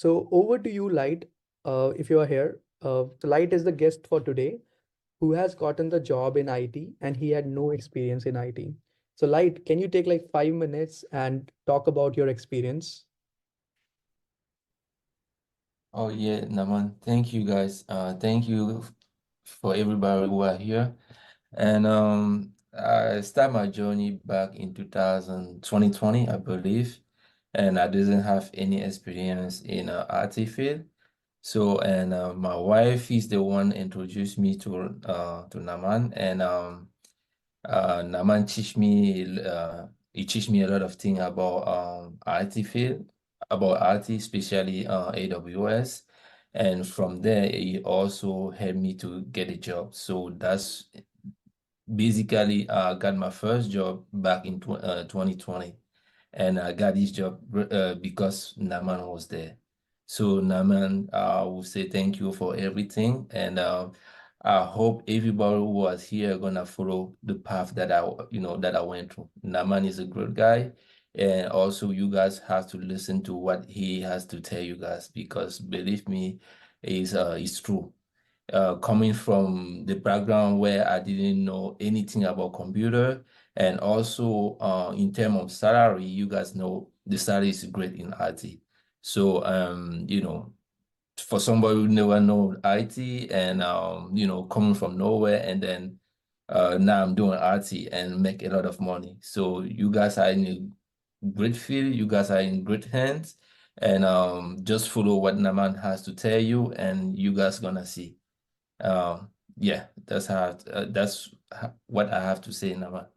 So over to you, Light. If you are here, so Light is the guest for today, who has gotten the job in IT and he had no experience in IT. So, Light, can you take like 5 minutes and talk about your experience? Oh yeah, Naman. Thank you guys. Thank you for everybody who are here. And I started my journey back in 2020, I believe, and I didn't have any experience in IT field. So, and my wife is the one introduced me to Naman, and Naman he teach me a lot of things about IT field, about IT, especially AWS. And from there, he also helped me to get a job. So that's basically got my first job back in 2020, and I got this job because Naman was there. So Naman, I will say thank you for everything, and I hope everybody who was here gonna follow the path that I went through. Naman is a great guy, and also you guys have to listen to what he has to tell you guys, because believe me, is true. Coming from the background where I didn't know anything about computer, and also in terms of salary, you guys know the salary is great in IT. So for somebody who never know IT, and coming from nowhere, and then now I'm doing IT and make a lot of money. So you guys are in a great field, you guys are in great hands, and just follow what Naman has to tell you, and you guys gonna see. Yeah, what I have to say, Nama.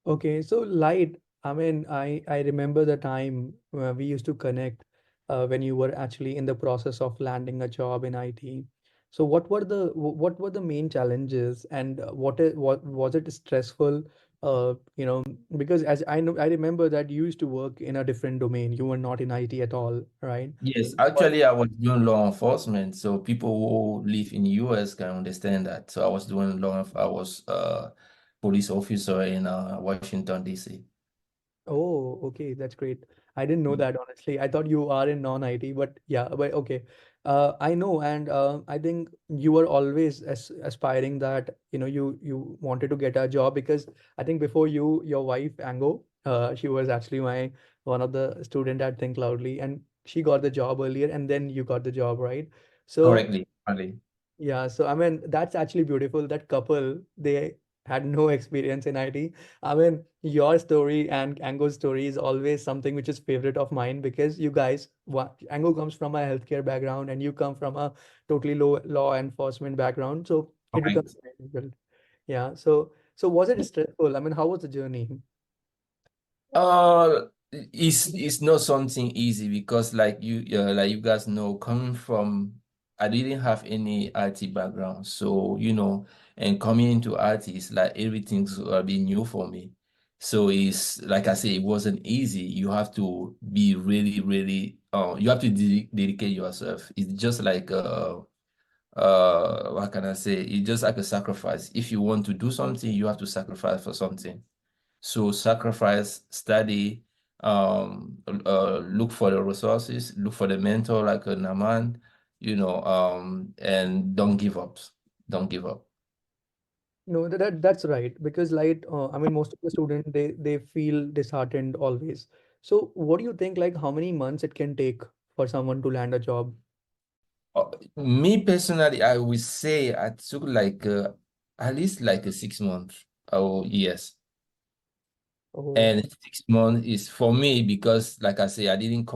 Okay, so Light, I remember the time we used to connect when you were actually in the process of landing a job in IT. So what were the main challenges, and what was it stressful? Because as I know, I remember that you used to work in a different domain. You were not in IT at all, right? Yes, What? actually, I was doing law enforcement, so people who live in US can understand that. So I was police officer in Washington, D.C. Oh, okay, that's great. I didn't know that honestly. I thought you are in non-IT, but yeah, but okay. I know, and I think you were always aspiring that you wanted to get a job because I think before you, your wife Ango, she was actually my one of the student at Think Loudly, and she got the job earlier, and then you got the job, right? So Correctly, Ali. yeah, so that's actually beautiful. That couple, they had no experience in IT. Your story and Ango's story is always something which is favorite of mine because you guys, Ango comes from a healthcare background and you come from a totally low law enforcement background. So it becomes Correct. very difficult. Yeah. So was it stressful? How was the journey? It's not something easy, because like you guys know, coming from, I didn't have any IT background, so and coming into IT is like everything's gonna be new for me. So it's like I say, it wasn't easy. You have to be really, really, you have to dedicate yourself. It's just like what can I say? It's just like a sacrifice. If you want to do something, you have to sacrifice for something. So sacrifice, study, look for the resources, look for the mentor like a Naman, and don't give up. Don't give up. No, that's right. Because most of the students they feel disheartened always. So what do you think, like how many months it can take for someone to land a job? Me personally, I would say I took like at least like a 6 months. Oh, yes. Oh, And 6 months is for me because, like I say, I didn't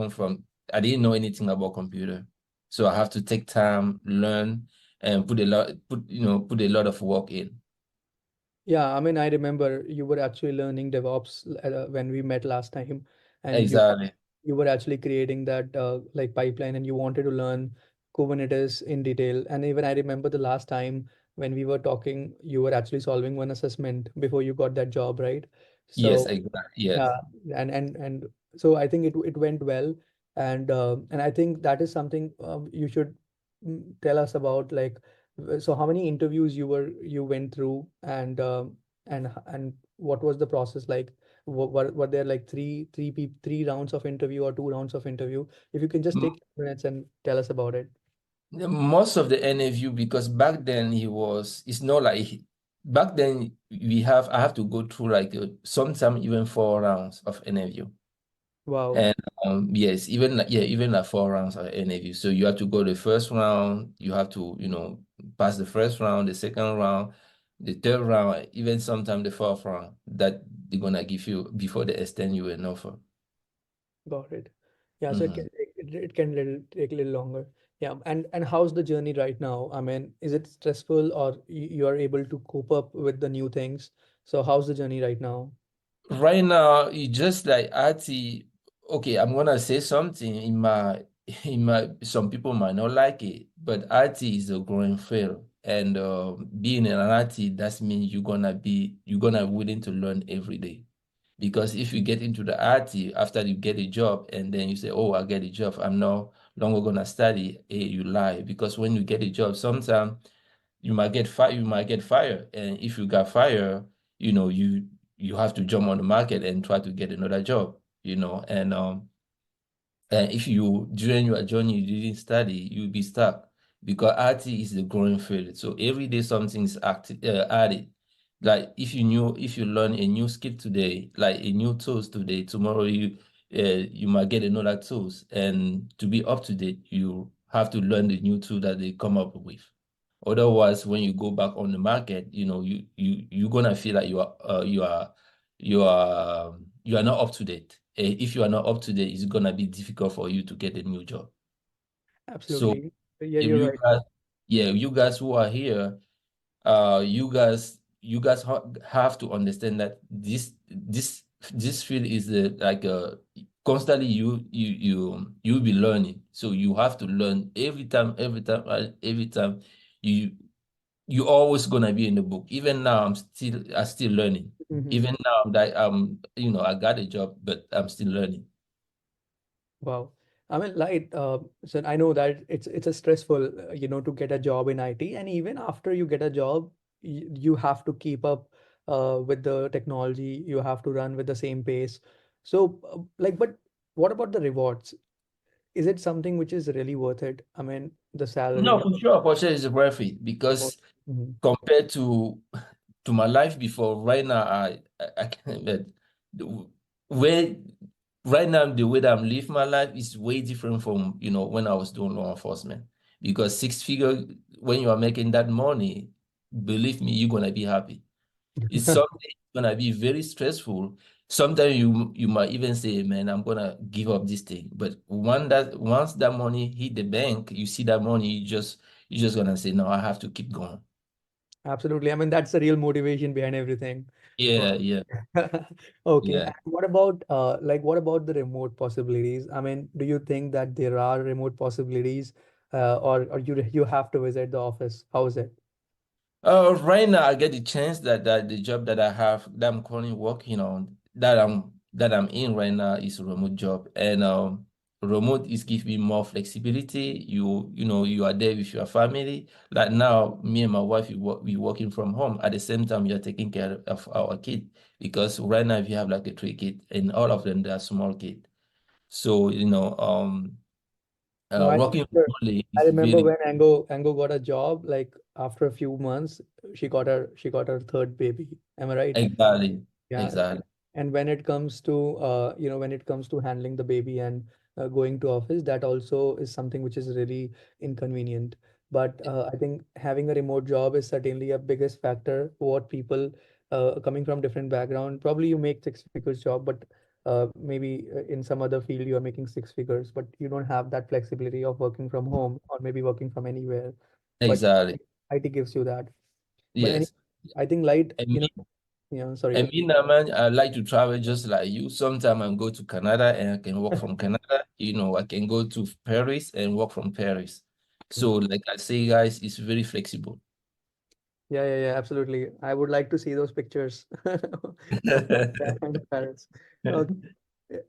know anything about computer. So I have to take time, learn, and put a lot of work in. yeah. I remember you were actually learning DevOps when we met last time, and Exactly. you were actually creating that like pipeline, and you wanted to learn Kubernetes in detail. And even I remember the last time when we were talking, you were actually solving one assessment before you got that job, right? Yes, So exactly. Yes. yeah, and so I think it went well, and I think that is something you should tell us about. Like, so how many interviews you went through, and what was the process like? were there like three rounds of interview or two rounds of interview? If you can just M- take minutes and tell us about it. Most of the interview, because back then it's not like back then I have to go through like sometimes even 4 rounds of interview. Wow, And yes, even like 4 rounds of interview. So you have to go the first round, you have to, pass the first round, the second round, the third round, even sometimes the fourth round that they're gonna give you before they extend you an offer. got it. Yeah, so Mhm. it can take a little longer. Yeah, and how's the journey right now? I mean, is it stressful or you are able to cope up with the new things? So how's the journey right now? Right now, you just like Ati, okay, I'm gonna say something in my some people might not like it, but Ati is a growing field. And being an Ati, that means you're gonna willing to learn every day. Because if you get into the IT after you get a job and then you say, oh, I get a job, I'm no longer gonna study, you lie. Because when you get a job, sometimes you might get fired. And if you got fired, you have to jump on the market and try to get another job. And if you during your journey you didn't study, you'll be stuck because IT is the growing field. So every day something is added. Like if you learn a new skill today, like a new tools today, tomorrow you might get another tools. And to be up to date, you have to learn the new tool that they come up with. Otherwise, when you go back on the market, you're gonna feel like you are not up to date. If you are not up to date, it's gonna be difficult for you to get a new job. So Absolutely. Yeah, if you're you right. guys, yeah, you guys who are here, you guys have to understand that this field is like constantly you'll be learning. So you have to learn every time you you always gonna be in the book. Even now, I still learning. Mhm. Even now that I got a job, but I'm still learning. Wow. I mean, like, so I know that it's a stressful, to get a job in IT, and even after you get a job, you have to keep up with the technology. You have to run with the same pace. So, but what about the rewards? Is it something which is really worth it? I mean, the No, salary. for sure, opportunity is worth it Oh, because mhm. compared to my life before, right now I can't. But the way right now the way that I'm living my life is way different from when I was doing law enforcement. Because six figure when you are making that money, believe me, you're gonna be happy. It's something gonna be very stressful. Sometimes you might even say, "Man, I'm gonna give up this thing." But once that money hit the bank, you see that money, you just gonna say, "No, I have to keep going." Absolutely. I mean, that's the real motivation behind everything. Yeah, Wow. yeah, Okay. yeah. And what about the remote possibilities? I mean, do you think that there are remote possibilities, or you have to visit the office? How is it? Right now I get the chance that the job that I have that I'm currently working on that I'm in right now is a remote job. And remote is give me more flexibility. You are there with your family. Like now, me and my wife we working from home. At the same time, we are taking care of our kid because right now we have like a 3 kid and all of them they are small kid. So No, working remotely I is remember really when Ango got a job, like after a few months, she got her third baby. Am I right? exactly Yeah, exactly and when it comes to handling the baby and going to office, that also is something which is really inconvenient. But I think having a remote job is certainly a biggest factor. What people coming from different background, probably you make six figures job, but maybe in some other field you are making six figures, but you don't have that flexibility of working from home or maybe working from anywhere. But exactly IT gives you that. But any, yes. I think light, And me, sorry. and me now, man, I like to travel just like you. Sometimes I go to Canada and I can work from Canada. I can go to Paris and work from Paris. So, like I say, guys, it's very flexible. Yeah, yeah, yeah, absolutely. I would like to see those pictures of the parents. Okay.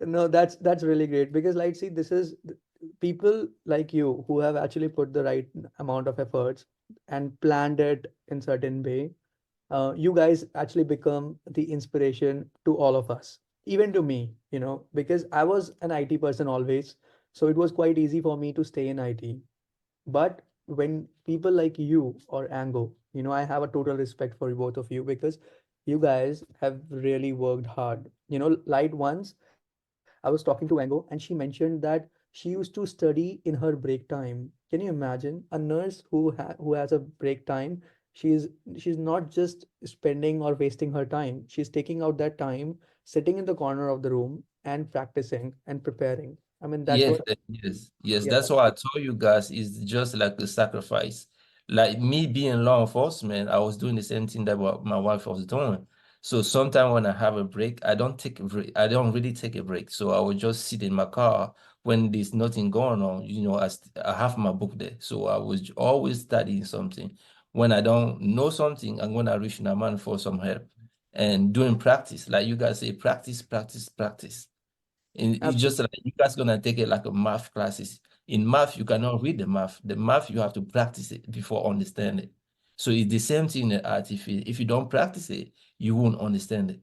No, that's really great because, like, see, this is people like you who have actually put the right amount of efforts and planned it in certain way. You guys actually become the inspiration to all of us. even to me, because I was an IT person always. So it was quite easy for me to stay in IT. But when people like you or Ango, I have a total respect for both of you because you guys have really worked hard. Light once, I was talking to Ango and she mentioned that she used to study in her break time. Can you imagine a nurse who has a break time? She's she's not just spending or wasting her time. She's taking out that time, sitting in the corner of the room and practicing and preparing. I mean, that's Yes, what, yes, yes. yeah, That's what I told you guys. Is just like a sacrifice. Like me being law enforcement, I was doing the same thing that my wife was doing. So sometimes when I have a break, I don't take a break. I don't really take a break. So I would just sit in my car when there's nothing going on. I have my book there. So I was always studying something. When I don't know something, I'm gonna reach Naman for some help and doing practice. Like you guys say, practice, practice, practice. And it's just absolutely. like you guys gonna take it like a math classes. In math, you cannot read the math. The math you have to practice it before understand it. So it's the same thing in art. If you don't practice it, you won't understand it.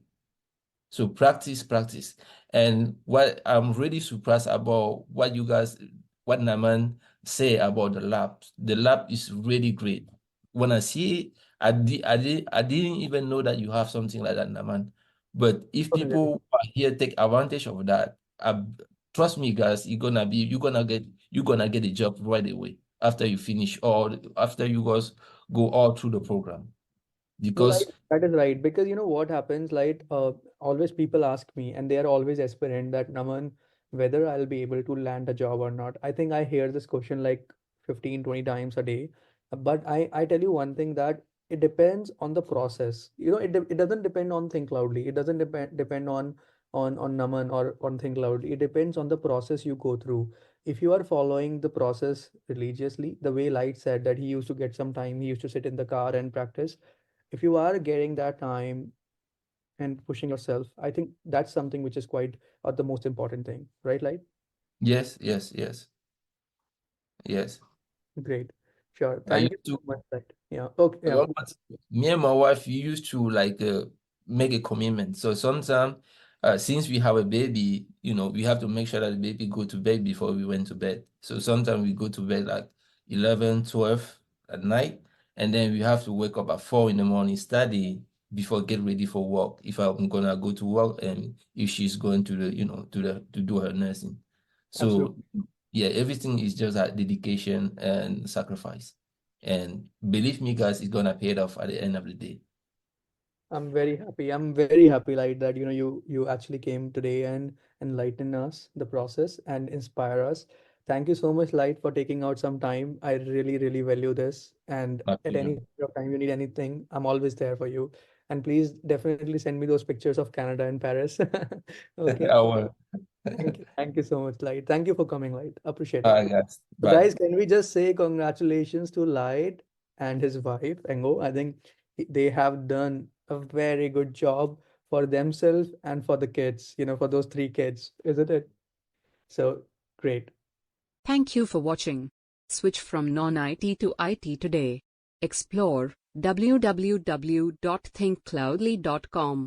So practice, practice. And what I'm really surprised about what Naman say about the lab. The lab is really great. When I see it, I didn't even know that you have something like that, Naman. But if Oh, really? people are here take advantage of that, trust me, guys, you're gonna get a job right away after you finish or after you guys go all through the program. No, like Because that is right. Because you know what happens, like always people ask me, and they are always aspirant that Naman, whether I'll be able to land a job or not. I think I hear this question like 15, 20 times a day. But I tell you one thing that it depends on the process. It doesn't depend on Think Loudly. It doesn't depend on Naman or on Think Loudly. It depends on the process you go through. If you are following the process religiously, the way Light said that he used to get some time, he used to sit in the car and practice. If you are getting that time and pushing yourself, I think that's something which is quite the most important thing, right? Like, yes, yes, yes, yes. great. Sure. I Thank you used to so much. That, yeah. Okay. You Yeah. know what? Me and my wife we used to like make a commitment. So sometimes, since we have a baby, we have to make sure that the baby go to bed before we went to bed. So sometimes we go to bed like 11, 12 at night, and then we have to wake up at 4 in the morning, study before get ready for work. If I'm gonna go to work and if she's going to to do her nursing. So Absolutely. yeah, everything is just that dedication and sacrifice. And believe me, guys, it's gonna pay it off at the end of the day. I'm very happy. I'm very happy, like that. You actually came today and enlighten us the process and inspire us. Thank you so much, Light, for taking out some time. I really, really value this. And My at any pleasure. point of time you need anything, I'm always there for you. And please definitely send me those pictures of Canada and Paris. Okay. I will. Thank you. Thank you so much, Light. Thank you for coming, Light. Appreciate All it. right, guys. So, Bye. guys, can we just say congratulations to Light and his wife, Engo? I think they have done a very good job for themselves and for the kids, for those three kids, isn't it? So, great. Thank you for watching. Switch from non-IT to IT today. Explore www.thinkcloudly.com.